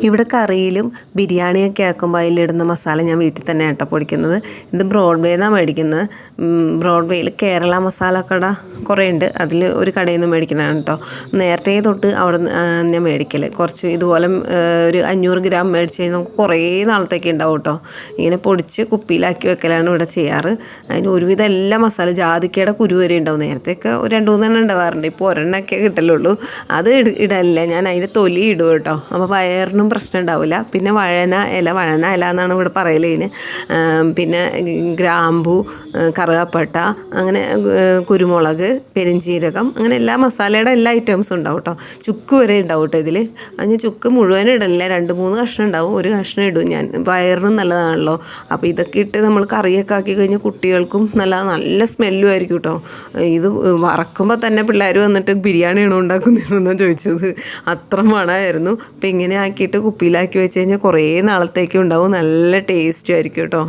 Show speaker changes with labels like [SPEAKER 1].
[SPEAKER 1] ഇവിടെ കറിയിലും ബിരിയാണിയൊക്കെ ആക്കുമ്പോൾ അതിലിടുന്ന മസാല ഞാൻ വീട്ടിൽ തന്നെ ആട്ടോ പൊടിക്കുന്നത്. ഇത് ബ്രോഡ്വേന്നാണ് മേടിക്കുന്നത്. ബ്രോഡ്വേയിൽ കേരള മസാല കട കുറേ ഉണ്ട്. അതിൽ ഒരു കടയിൽ നിന്ന് മേടിക്കുന്നതാണ് കേട്ടോ. നേരത്തെ തൊട്ട് അവിടെ ഞാൻ മേടിക്കൽ. കുറച്ച് ഇതുപോലെ ഒരു 500 ഗ്രാം മേടിച്ച് കഴിഞ്ഞാൽ നമുക്ക് കുറേ നാളത്തേക്ക് ഉണ്ടാവും കേട്ടോ. ഇങ്ങനെ പൊടിച്ച് കുപ്പിയിലാക്കി വെക്കലാണ് ഇവിടെ ചെയ്യാറ്. അതിന് ഒരുവിധം എല്ലാ മസാല, ജാതിക്കയുടെ കുരു വരെ ഉണ്ടാവും. നേരത്തെയൊക്കെ ഒരു 2-3 ഉണ്ടാവാറുണ്ട്. ഇപ്പോൾ ഒരെണ്ണമൊക്കെ കിട്ടലുള്ളൂ. അത് ഇടല്ല, ഞാൻ അതിൻ്റെ തൊലി ഇടും കേട്ടോ. അപ്പോൾ വയറിനും പ്രശ്നം ഉണ്ടാവില്ല. പിന്നെ വഴന ഇല എന്നാണ് ഇവിടെ പറയലതിന്. പിന്നെ ഗ്രാമ്പു, കറുകപ്പട്ട, അങ്ങനെ കുരുമുളക്, പെരിഞ്ചീരകം, അങ്ങനെ എല്ലാ മസാലയുടെ എല്ലാ ഐറ്റംസും ഉണ്ടാവും കേട്ടോ. ചുക്ക് വരെ ഉണ്ടാവും കേട്ടോ ഇതിൽ. അതിന് ചുക്ക് മുഴുവൻ ഇടലില്ല, 2-3 കഷ്ണം ഉണ്ടാവും. ഒരു കഷ്ണം ഇടും ഞാൻ. വയറിനും നല്ലതാണല്ലോ. അപ്പോൾ ഇതൊക്കെ ഇട്ട് നമ്മൾ കറിയൊക്കെ ആക്കി കഴിഞ്ഞാൽ കുട്ടികൾക്കും നല്ല സ്മെല്ലും ആയിരിക്കും കേട്ടോ. ഇത് വറക്കുമ്പോൾ തന്നെ പിള്ളേർ വന്നിട്ട് ബിരിയാണിയാണോ ഉണ്ടാക്കുന്നതെന്നാണ് ചോദിച്ചത്. അത്ര മണമായിരുന്നു. അപ്പോൾ ഇങ്ങനെ ആക്കിയിട്ട് കുപ്പിയിലാക്കി വെച്ച് കഴിഞ്ഞാൽ കുറേ നാളത്തേക്കും ഉണ്ടാവും. നല്ല ടേസ്റ്റും ആയിരിക്കും കേട്ടോ.